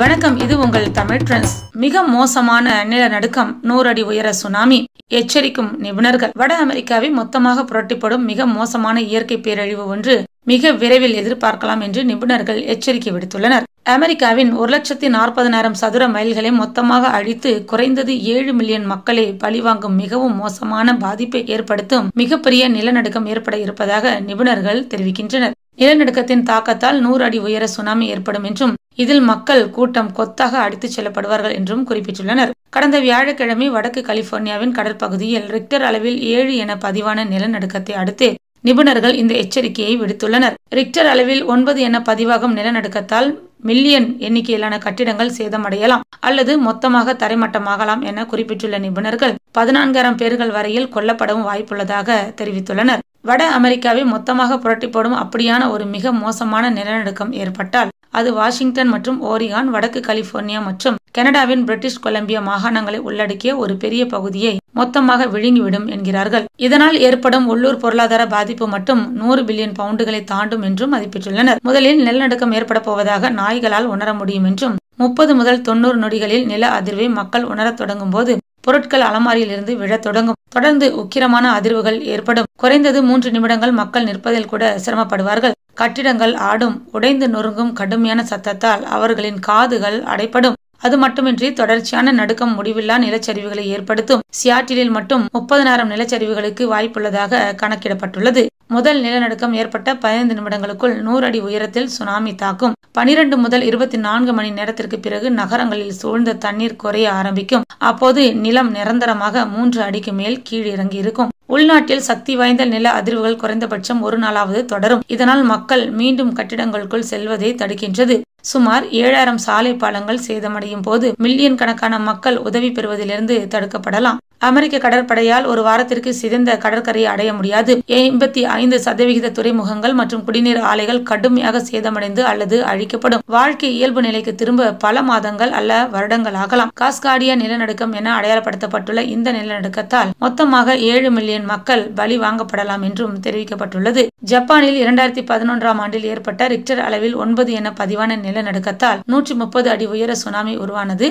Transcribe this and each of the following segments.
வணக்கம், இது உங்கள் தமிழ் ட்ரெண்ட்ஸ். மிக மோசமான நிலநடுக்கம், 100 அடி உயர சுனாமி, எச்சரிக்கும் நிபுணர்கள். வட அமெரிக்காவை மொத்தமாக புரட்டிப்படும் மிக மோசமான இயற்கை பேரழிவு ஒன்று மிக விரைவில் எதிர்பார்க்கலாம் என்று நிபுணர்கள் எச்சரிக்கை விடுத்துள்ளனர். அமெரிக்காவின் 1,40,000 சதுர மைல்களை மொத்தமாக அழித்து குறைந்தது 7 மில்லியன் மக்களை பழிவாங்கும் மிகவும் மோசமான பாதிப்பை ஏற்படுத்தும் மிகப்பெரிய நிலநடுக்கம் ஏற்பட இருப்பதாக நிபுணர்கள் தெரிவிக்கின்றனர். நிலநடுக்கத்தின் தாக்கத்தால் 100 அடி உயர சுனாமி ஏற்படும் என்றும் இதில் மக்கள் கூட்டம் கொத்தாக அடித்துச் செல்லப்படுவார்கள் என்றும் குறிப்பிட்டுள்ளனர். கடந்த வியாழக்கிழமை வடக்கு கலிபோர்னியாவின் கடற்பகுதியில் ரிக்டர் அளவில் 7 என பதிவான நிலநடுக்கத்தை அடுத்து நிபுணர்கள் இந்த எச்சரிக்கையை விடுத்துள்ளனர். ரிக்டர் அளவில் 9 என பதிவாகும் நிலநடுக்கத்தால் மில்லியன் எண்ணிக்கையிலான கட்டிடங்கள் சேதமடையலாம் அல்லது மொத்தமாக தரைமட்டமாகலாம் என குறிப்பிட்டுள்ள நிபுணர்கள் 14,000 பேர்கள் வரையில் கொல்லப்படவும் வாய்ப்புள்ளதாக தெரிவித்துள்ளனர். வட அமெரிக்காவை மொத்தமாக புரட்டி போடும் அப்படியான ஒரு மிக மோசமான நிலநடுக்கம் ஏற்பட்டால் அது வாஷிங்டன் மற்றும் ஓரிகான், வடக்கு கலிபோர்னியா மற்றும் கனடாவின் பிரிட்டிஷ் கொலம்பியா மாகாணங்களை உள்ளடக்கிய ஒரு பெரிய பகுதியை மொத்தமாக விழுங்கிவிடும் என்கிறார்கள். இதனால் ஏற்படும் உள்ளூர் பொருளாதார பாதிப்பு மட்டும் 100 பில்லியன் பவுண்டுகளை தாண்டும் என்றும் மதிப்பிட்டுள்ளனர். முதலில் நிலநடுக்கம் ஏற்பட போவதாக நாய்களால் உணர முடியும் என்றும் 30 முதல் 90 நொடிகளில் நில அதிர்வை மக்கள் உணரத் தொடங்கும் போது பொருட்கள் அலமாரியில் இருந்து விழத் தொடங்கும். தொடர்ந்து உக்கிரமான அதிர்வுகள் ஏற்படும். குறைந்தது 3 நிமிடங்கள் மக்கள் நிற்பதில் கூட சிரமப்படுவார்கள். கட்டிடங்கள் ஆடும். உடைந்து நொறுங்கும் கடுமையான சத்தத்தால் அவர்களின் காதுகள் அடைப்படும். அது மட்டுமின்றி தொடர்ச்சியான நடுக்கம் முடிவில்லா நிலச்சரிவுகளை ஏற்படுத்தும். சியாட்டிலில் மட்டும் 30,000 நிலச்சரிவுகளுக்கு வாய்ப்புள்ளதாக கணக்கிடப்பட்டுள்ளது. முதல் நிலநடுக்கம் ஏற்பட்ட 15 நிமிடங்களுக்குள் 100 அடி உயரத்தில் சுனாமி தாக்கும். 12 முதல் 24 மணி நேரத்திற்கு பிறகு நகரங்களில் சூழ்ந்த தண்ணீர் குறைய ஆரம்பிக்கும். அப்போது நிலம் நிரந்தரமாக 3 அடிக்கு மேல் கீழிறங்கி இருக்கும். உள்நாட்டில் சக்தி வாய்ந்த நில அதிர்வுகள் குறைந்தபட்சம் 1 நாளாவது தொடரும். இதனால் மக்கள் மீண்டும் கட்டிடங்களுக்குள் செல்வதை தடுக்கின்றது. சுமார் 7,000 சாலை பாலங்கள் சேதமடையும் போது மில்லியன் கணக்கான மக்கள் உதவி பெறுவதிலிருந்து தடுக்கப்படலாம். அமெரிக்க கடற்படையால் ஒரு வாரத்திற்கு சிதைந்த கடற்கரையை அடைய முடியாது. 85% துறைமுகங்கள் மற்றும் குடிநீர் ஆலைகள் கடுமையாக சேதமடைந்து அல்லது அழிக்கப்படும். வாழ்க்கை இயல்பு நிலைக்கு திரும்ப பல மாதங்கள் அல்ல வருடங்கள் ஆகலாம். காஸ்காடியா நிலநடுக்கம் என அடையாளப்படுத்தப்பட்டுள்ள இந்த நிலநடுக்கத்தால் மொத்தமாக 7 மில்லியன் மக்கள் பலி வாங்கப்படலாம் என்றும் தெரிவிக்கப்பட்டுள்ளது. ஜப்பானில் 2011ஆம் ஆண்டில் ஏற்பட்ட ரிக்டர் அளவில் 9 என பதிவான நிலநடுக்கத்தால் 130 அடி உயர சுனாமி உருவானது.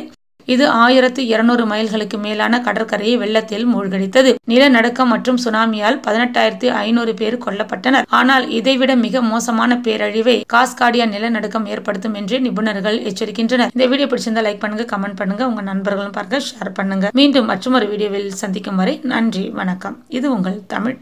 இது 1200 மைல்களுக்கு மேலான கடற்கரையை வெள்ளத்தில் மூழ்கடித்தது. நிலநடுக்கம் மற்றும் சுனாமியால் 18,500 பேர் கொல்லப்பட்டனர். ஆனால் இதைவிட மிக மோசமான பேரழிவை காஸ்காடியா நிலநடுக்கம் ஏற்படுத்தும் என்று நிபுணர்கள் எச்சரிக்கின்றனர். இந்த வீடியோ பிடிச்சிருந்தா லைக் பண்ணுங்க, கமெண்ட் பண்ணுங்க, உங்க நண்பர்களும் பார்க்க ஷேர் பண்ணுங்க. மீண்டும் மற்றொரு வீடியோவில் சந்திக்கும் வரை நன்றி, வணக்கம். இது உங்கள் தமிழ்.